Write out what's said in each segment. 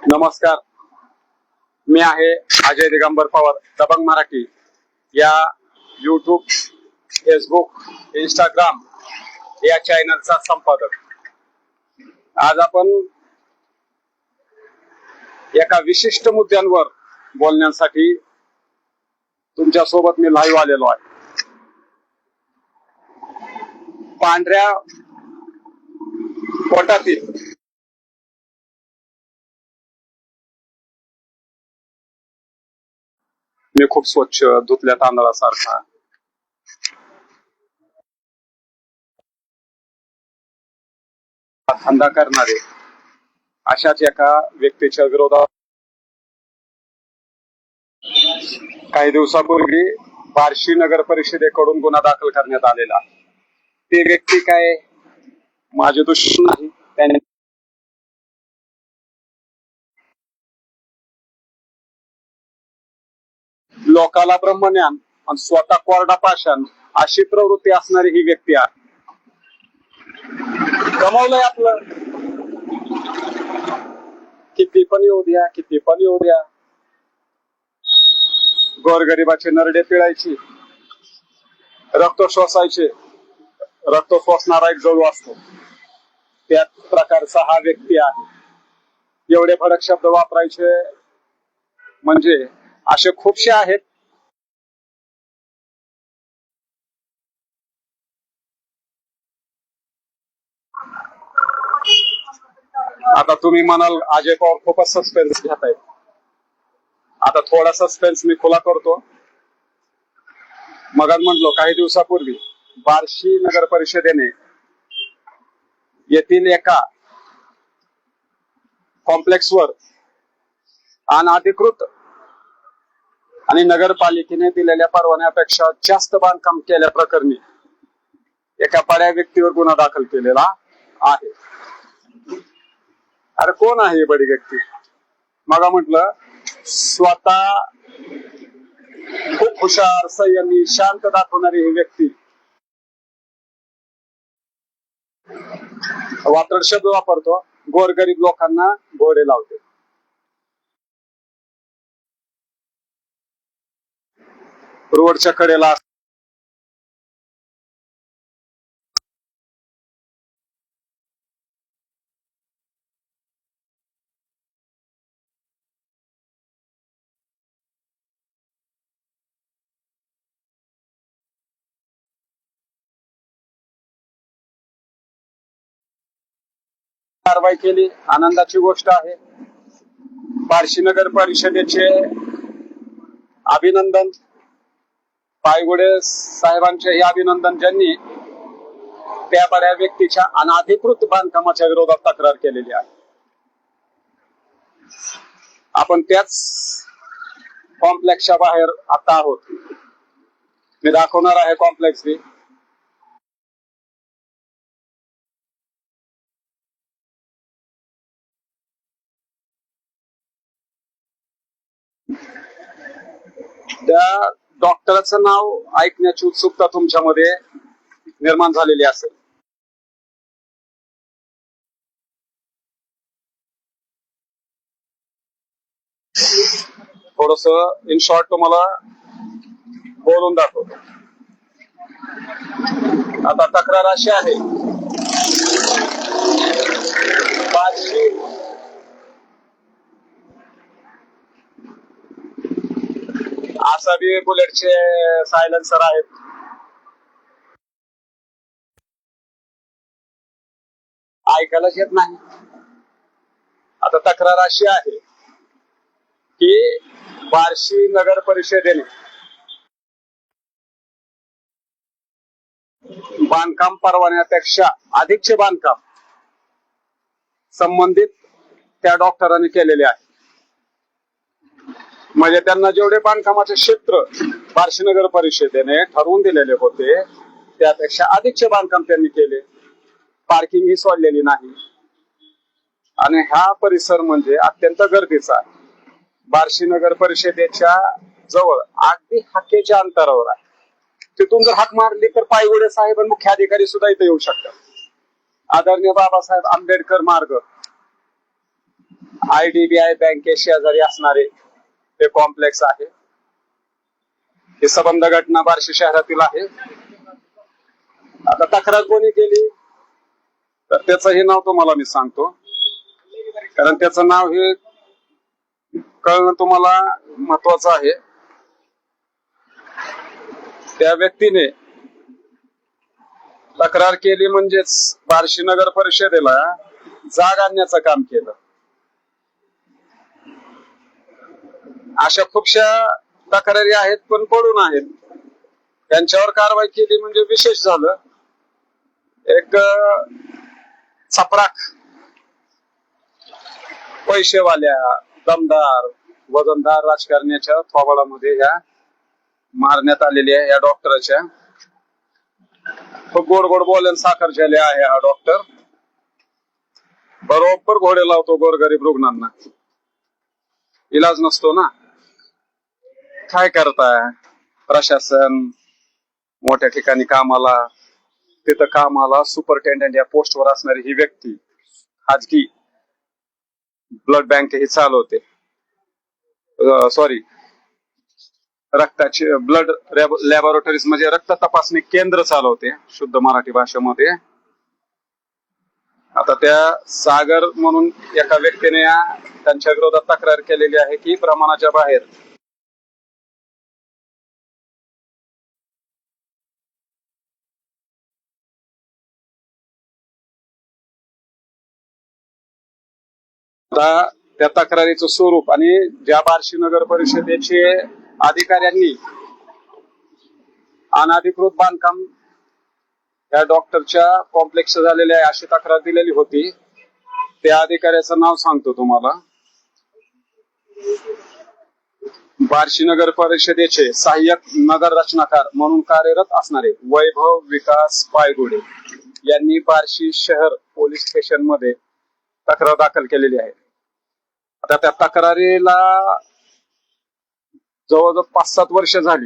नमस्कार, मी आहे अजय दिगंबर पवार. दबंग मराठी या यूट्यूब, फेसबुक, इंस्टाग्राम या चॅनलचा संपादक. आज आपण एका विशिष्ट मुद्द्यांवर बोलण्यासाठी तुमच्या सोबत मी लाईव्ह आलेलो आहे. पांढऱ्या पोटातील मी खूप स्वच्छ धुतल्या तांदळासारखा धंदा करणारे अशाच एका व्यक्तीच्या विरोधात काही दिवसापूर्वी बार्शी नगर परिषदेकडून गुन्हा दाखल करण्यात आलेला. ते व्यक्ती काय माझे दुश्मन नाही, त्याने लोकाला ब्रह्मज्ञान आणि स्वतः कोरडा पाषाण अशी प्रवृत्ती असणारी ही व्यक्ती आहे. कमावलंय आपलं, किती पण येऊ द्या, किती पण येऊ द्या. गोरगरिबाचे नरडे पिळायची, रक्त श्वसायचे. रक्त श्वसणारा एक जळू असतो, त्या प्रकारचा हा व्यक्ती आहे. एवढे भडक शब्द वापरायचे म्हणजे असे खूपसे आहेत. आता तुम्ही म्हणाल अजय पवार खूपच सस्पेन्स घेत आहेत. आता थोडा सस्पेन्स मी खुला करतो. मग म्हटलो काही दिवसापूर्वी बार्शी नगर परिषदेने येथील एका कॉम्प्लेक्सवर अनधिकृत आणि नगरपालिकेने दिलेल्या परवान्यापेक्षा जास्त बांधकाम केल्या प्रकरणी एका बड्या व्यक्तीवर गुन्हा दाखल केलेला आहे. अरे कोण आहे ही बडी व्यक्ती? मग म्हटलं स्वतः खूप हुशार, संयमी, शांत दाखवणारी ही व्यक्ती वात्रट शब्द वापरतो, गोरगरीब लोकांना घोडे लावते. रोडच्या कडेला कारवाई केली, आनंदाची गोष्ट आहे. बार्शी नगर परिषदेचे अभिनंदन, पायगुडे साहेबांचे हे अभिनंदन, ज्यांनी त्या बड्या व्यक्तीच्या अनधिकृत बांधकामाच्या विरोधात तक्रार केलेली आहे. आपण त्याच कॉम्प्लेक्सच्या बाहेर आता आहोत. मी दाखवणार आहे कॉम्प्लेक्स. त्या डॉक्टरचं नाव ऐकण्याची उत्सुकता तुमच्यामध्ये निर्माण झालेली असेल. थोडस इन शॉर्ट तुम्हाला बोलून दाखवतो. आता तक्रार अशी आहे, बार्शी आसाबी बुलेटचे सायलेन्सर आहेत. ऐकायलाच येत नाही. आता तक्रार अशी आहे की बार्शी नगर परिषदेने बांधकाम परवान्यापेक्षा अधिकचे बांधकाम संबंधित त्या डॉक्टरांनी केलेले आहे. म्हणजे त्यांना जेवढे बांधकामाचे क्षेत्र बार्शी नगर परिषदेने ठरवून दिलेले होते त्यापेक्षा अधिकचे बांधकाम त्यांनी केले. पार्किंग ही सोडलेली नाही. आणि हा परिसर म्हणजे अत्यंत गर्दीचा आहे. बार्शी नगर परिषदेच्या जवळ अगदी हाकेच्या अंतरावर आहे. तिथून जर हाक मारली तर पायगुडे साहेब आणि मुख्य अधिकारी सुद्धा इथे येऊ शकतात. आदरणीय बाबासाहेब आंबेडकर मार्ग IDBI बँके शेजारी असणारे हे कॉम्प्लेक्स आहे. ही सबंध घटना बार्शी शहरातील आहे. आता तक्रार कोणी केली तर त्याचंही नाव तुम्हाला मी सांगतो, कारण त्याचं नाव हे कळणं तुम्हाला महत्वाचं आहे. त्या व्यक्तीने तक्रार केली म्हणजेच बार्शी नगर परिषदेला जाग आणण्याचं काम केलं. अशा खूपशा तक्रारी आहेत पण पडून आहेत, त्यांच्यावर कारवाई केली म्हणजे विशेष झालं. एक चपराक पैसेवाल्या दमदार वजनदार राजकारण्याच्या थोबाडामध्ये ह्या मारण्यात आलेल्या या डॉक्टरच्या. खूप गोड गोड बोलेल साखर झाले आहे हा डॉक्टर. बरोबर घोडे लावतो गोरगरीब रुग्णांना. इलाज नसतो ना, काय करताय. प्रशासन मोठ्या ठिकाणी कामाला, तिथं कामाला सुपरटेंडंट या पोस्टवर असणारी ही व्यक्ती खाजगी ब्लड बँक ही चालवते. सॉरी, रक्ताची ब्लड लॅबोरेटरीज म्हणजे रक्त तपासणी केंद्र चालवते शुद्ध मराठी भाषेमध्ये. आता त्या सागर म्हणून एका व्यक्तीने त्यांच्या विरोधात तक्रार केलेली आहे की प्रमाणाच्या बाहेर त्या तक्रारीचं स्वरूप आणि ज्या बार्शी नगर परिषदेचे अधिकाऱ्यांनी अनधिकृत बांधकाम या डॉक्टरच्या कॉम्प्लेक्स झालेले आहे अशी तक्रार दिलेली होती. त्या अधिकाऱ्याचं नाव सांगतो तुम्हाला. बार्शी नगर परिषदेचे सहाय्यक नगर रचनाकार म्हणून कार्यरत असणारे वैभव विकास पायगुडे यांनी बार्शी शहर पोलीस स्टेशन मध्ये तक्रार दाखल केलेली आहे. आता त्या तक्रारीला जवळजवळ 5-7 वर्ष झाली,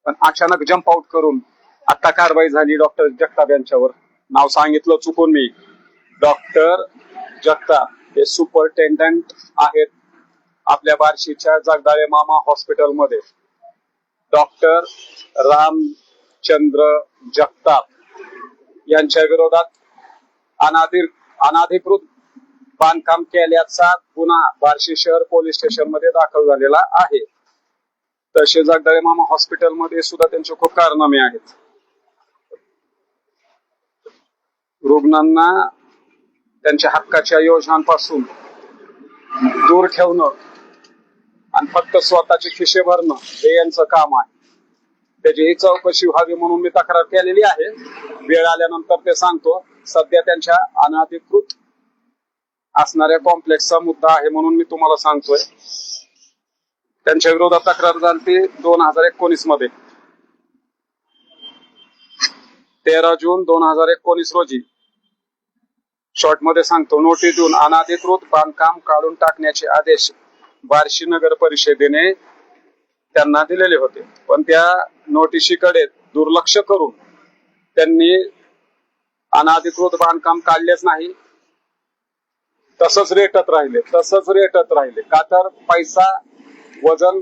पण अचानक जम्प आउट करून आता कारवाई झाली डॉक्टर जगताप यांच्यावर. नाव सांगितलं चुकून मी. डॉक्टर जगताप हे सुपरटेंडंट आहेत आपल्या बार्शीच्या जगदाळे मामा हॉस्पिटलमध्ये. डॉक्टर रामचंद्र जगताप यांच्या विरोधात अनधिकृत बांधकाम केल्याचा गुन्हा बार्शी शहर पोलीस स्टेशन मध्ये दाखल झालेला आहे. तसे जगदाळे मामा हॉस्पिटलमध्ये सुद्धा त्यांचे खूप कारनामे आहेत. रुग्णांना त्यांच्या हक्काच्या योजनांपासून दूर ठेवणं आणि फक्त स्वतःचे खिशे भरणं हे यांचं काम आहे. त्याची ही चौकशी व्हावी म्हणून मी तक्रार केलेली आहे. वेळ आल्यानंतर ते सांगतो. सध्या त्यांच्या अनधिकृत असणाऱ्या कॉम्प्लेक्सचा मुद्दा आहे म्हणून मी तुम्हाला सांगतोय. त्यांच्या विरोधात तक्रार झाली 2019 मध्ये. 13 जून 2019 रोजी शॉर्ट मध्ये सांगतो. नोटीस देऊन अनधिकृत बांधकाम काढून टाकण्याचे आदेश बार्शी नगर परिषदेने त्यांना दिलेले होते, पण त्या नोटिशीकडे दुर्लक्ष करून त्यांनी अनधिकृत बांधकाम काढलेच नाही. तसंच रेटत राहिले. का तर पैसा वजन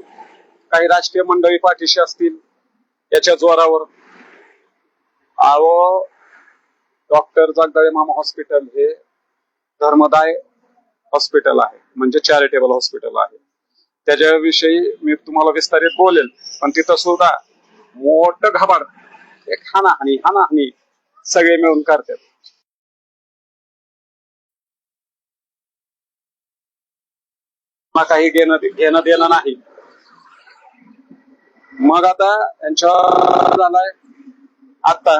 काही राजकीय मंडळी पाठीशी असतील याच्या जोरावर. डॉक्टर जगदाळे मामा हॉस्पिटल हे धर्मदाय हॉस्पिटल आहे, म्हणजे चॅरिटेबल हॉस्पिटल आहे. त्याच्याविषयी मी तुम्हाला विस्तारित बोलेल, पण तिथं सुद्धा मोठं घाबाड, एक हानाहानी सगळे मिळून करतात. काही घेणं देणं नाही. मग आता यांच्यावर झालाय आता,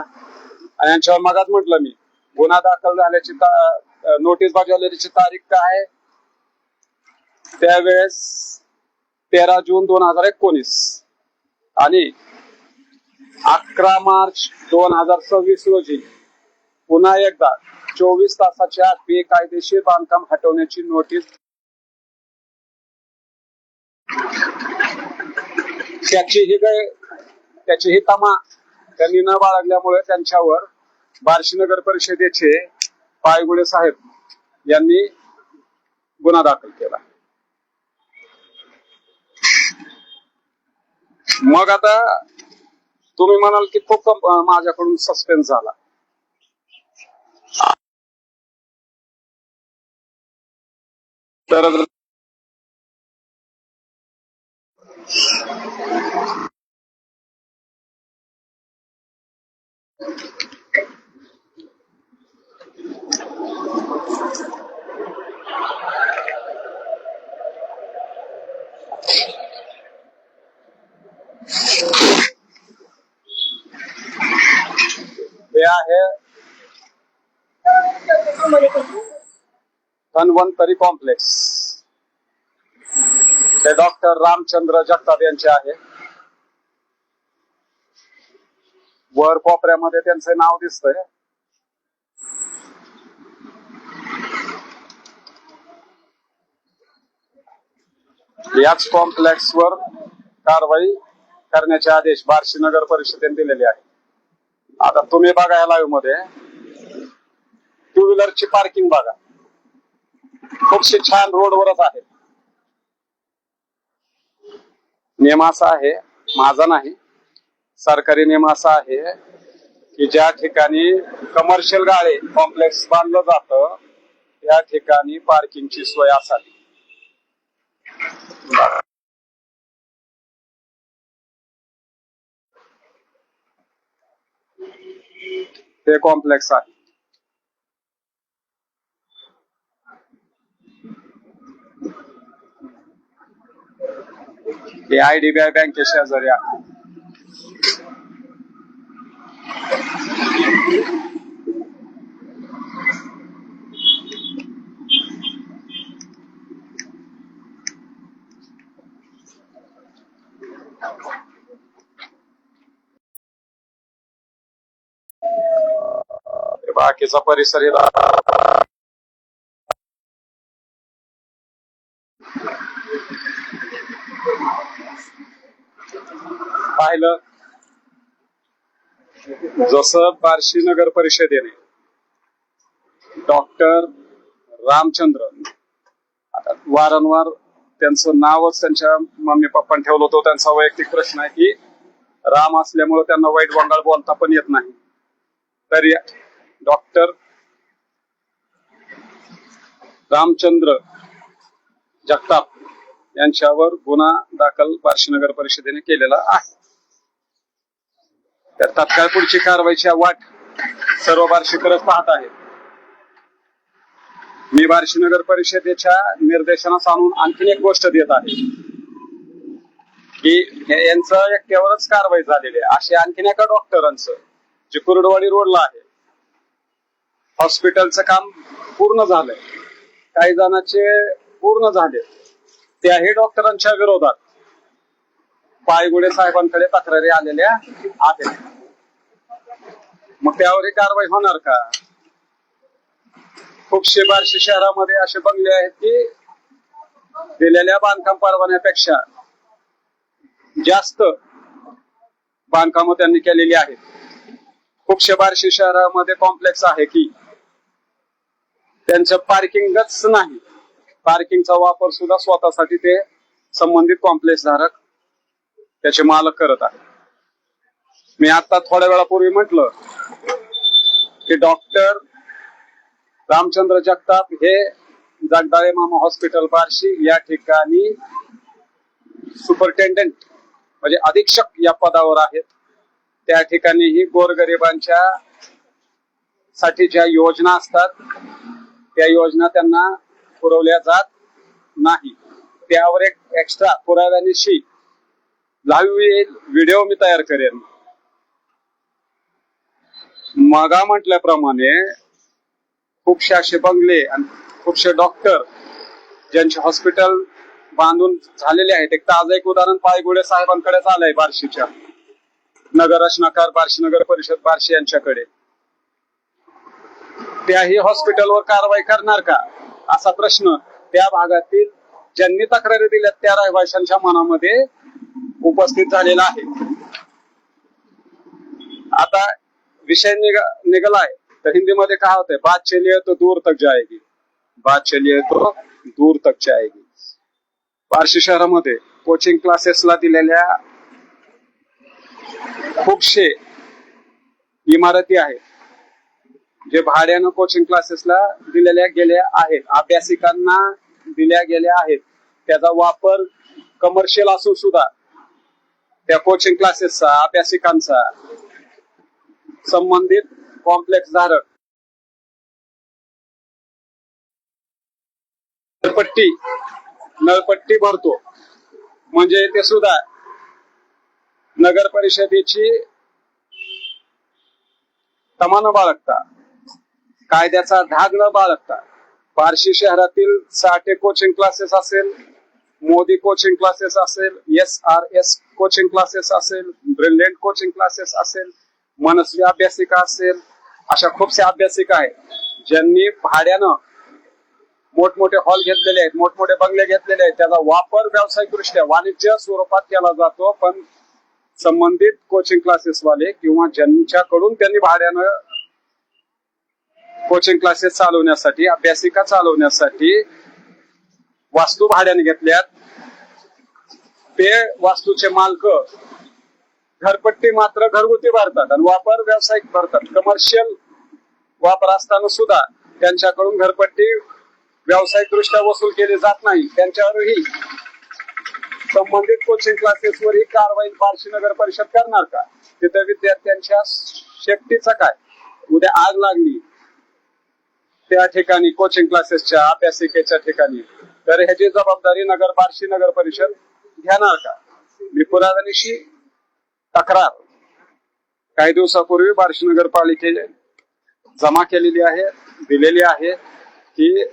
आणि यांच्यावर मगाच म्हटलं मी गुन्हा दाखल झाल्याची नोटीस बजावल्याची तारीख काय आहे, त्यावेळेस 13 जून 2019 आणि 11 मार्च 2026 रोजी पुन्हा एकदा 24 तासाच्या आत बेकायदेशीर बांधकाम हटवण्याची नोटीस. त्याची ही तमा त्यांनी न बाळगल्यामुळे त्यांच्यावर बार्शी नगर परिषदेचे पायगुडे साहेब यांनी गुन्हा दाखल केला. मग आता तुम्ही म्हणाल की खूप माझ्याकडून सस्पेन्स झाला. तर हे आहे धन्वंतरी कॉम्प्लेक्स. ते डॉक्टर रामचंद्र जगताप यांचे आहे. वर कोपऱ्यामध्ये त्यांचे नाव दिसतंय. याच कॉम्प्लेक्स वर कारवाई करण्याचे आदेश बार्शी नगर परिषदेने दिलेले आहे. आता तुम्ही बघा या लाईव्ह मध्ये टू व्हीलरची पार्किंग बघा, खूपशी छान रोडवरच आहे. नियम असा आहे, माझा नाही, सरकारी नियम असा आहे की ज्या ठिकाणी कमर्शियल गाळे कॉम्प्लेक्स बांधलं जातं त्या ठिकाणी पार्किंगची सोय असावी. हे कॉम्प्लेक्स आहे. हे IDBI बँके शेजारी आहे. बाकीचा परिसर पाहिलं. जसं बार्शी नगर परिषदेने डॉक्टर रामचंद्र, आता वारंवार त्यांचं नावच त्यांच्या मम्मी पप्पांनी ठेवलं होतं, त्यांचा वैयक्तिक प्रश्न आहे की राम असल्यामुळे त्यांना वाईट वंगाळ बोलता पण येत नाही. तर डॉक्टर रामचंद्र जगताप यांच्यावर गुन्हा दाखल बार्शी नगर परिषदेने केलेला आहे. तर तात्काळ पुढची कारवाईची वाट सर्व बार्शीकरच पाहत आहेत. मी बार्शी नगर परिषदेच्या निर्देशनास आणून आणखीन एक गोष्ट देत आहे की यांचं एकट्यावरच कारवाई झालेली आहे. असे आणखीन एका डॉक्टरांचं जे कुर्डवाडी रोडला आहे, हॉस्पिटलचं काम पूर्ण झालंय, काही जणांचे पूर्ण झाले, त्याही डॉक्टरांच्या विरोधात पायगुडे साहेबांकडे तक्रारी आलेल्या आहेत. मग त्यावर ही कारवाई होणार का? खूपशे बार्शी शहरामध्ये असे बंगले आहेत की दिलेल्या बांधकाम परवान्यापेक्षा जास्त बांधकामं त्यांनी केलेली आहेत. खूपशे बार्शी शहरामध्ये कॉम्प्लेक्स आहे की त्यांचं पार्किंगच नाही, पार्किंगचा वापर सुद्धा स्वतःसाठी ते संबंधित कॉम्प्लेक्स धारक त्याचे मालक करत आहेत. मी आता थोड्या वेळापूर्वी म्हटलं की डॉक्टर रामचंद्र जगताप हे जगदाळे मामा हॉस्पिटल बार्शी या ठिकाणी सुपरिटेंडेंट म्हणजे अधीक्षक या पदावर आहेत. त्या ठिकाणीही गोरगरिबांच्या साठी ज्या योजना असतात त्या योजना त्यांना पुरवल्या जात नाही. त्यावर एक एक्स्ट्रा पुराव्यानिशी लाईव्ह व्हिडिओ मी तयार करेन. मगा म्हटल्याप्रमाणे खूपशे असे बंगले आणि खूपशे डॉक्टर ज्यांचे हॉस्पिटल बांधून झालेले आहेत. एक ताजं एक उदाहरण पायगुडे साहेबांकडेच आलंय, बार्शीच्या नगर रचनाकार बार्शी नगर परिषद बार्शी यांच्याकडे. त्याही हॉस्पिटलवर कारवाई करणार का असा प्रश्न त्या भागातील ज्यांनी तक्रारी दिल्यात त्या रहिवाशांच्या मनामध्ये उपस्थित झालेला आहे. आता विषय निघालाय तर हिंदीमध्ये काय होतंय, बात चलिए तो दूर तक जाएगी, बात चलिए तो दूर तक जाएगी। बार्शी शहरामध्ये कोचिंग क्लासेसला दिलेल्या खूपशे इमारती आहेत, जे भाड्यानं कोचिंग क्लासेसला दिलेल्या गेल्या आहेत, अभ्यासिकांना दिल्या गेल्या आहेत। त्याचा वापर कमर्शियल असून सुद्धा त्या कोचिंग क्लासेसचा, अभ्यासिकांचा, संबंधित कॉम्प्लेक्स धारक नळपट्टी भरतो, म्हणजे ते सुद्धा नगर परिषदेची तमा न बाळगता, कायद्याचा धाग न बाळगता बार्शी शहरातील साठे कोचिंग क्लासेस असेल, मोदी कोचिंग क्लासेस असेल, SRS कोचिंग क्लासेस असेल, ब्रिलियंट कोचिंग क्लासेस असेल, मनस्वी अभ्यासिका असेल, अशा खूपशा अभ्यासिका आहेत ज्यांनी भाड्यानं मोठमोठे हॉल घेतलेले आहेत, मोठमोठे बंगले घेतलेले आहेत। त्याचा वापर व्यावसायिकदृष्ट्या वाणिज्य स्वरूपात केला जातो, पण संबंधित कोचिंग क्लासेस वाले किंवा ज्यांच्याकडून त्यांनी भाड्यानं कोचिंग क्लासेस चालवण्यासाठी, अभ्यासिका चालवण्यासाठी वास्तू भाड्याने घेतल्यात, ते वास्तूचे मालक घरपट्टी मात्र घरगुती भरतात आणि वापर व्यावसायिक भरतात। कमर्शियल वापर असताना सुद्धा त्यांच्याकडून घरपट्टी व्यावसायिक दृष्ट्या वसूल केली जात नाही। त्यांच्यावरही संबंधित कोचिंग क्लासेसवर ही कारवाई बार्शी नगर परिषद करणार का? तिथे विद्यार्थ्यांच्या सेफ्टीचा काय? उद्या आग लागली त्या ठिकाणी, कोचिंग क्लासेसच्या, अभ्यासिकेच्या ठिकाणी, तर ह्याची जबाबदारी बार्शी नगर परिषद घेणार का? मी पुराव्यानिशी तक्रार काही दिवसापूर्वी बार्शी नगरपालिकेने जमा केलेली आहे, दिलेली आहे की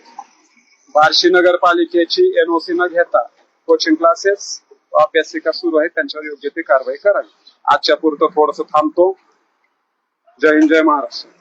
बार्शी नगरपालिकेची NOC न घेता कोचिंग क्लासेस, अभ्यासिका सुरू आहेत, त्यांच्यावर योग्य ती कारवाई करावी। आजच्या पुरतं थोडंसं थांबतो। जय हिंद, जय महाराष्ट्र।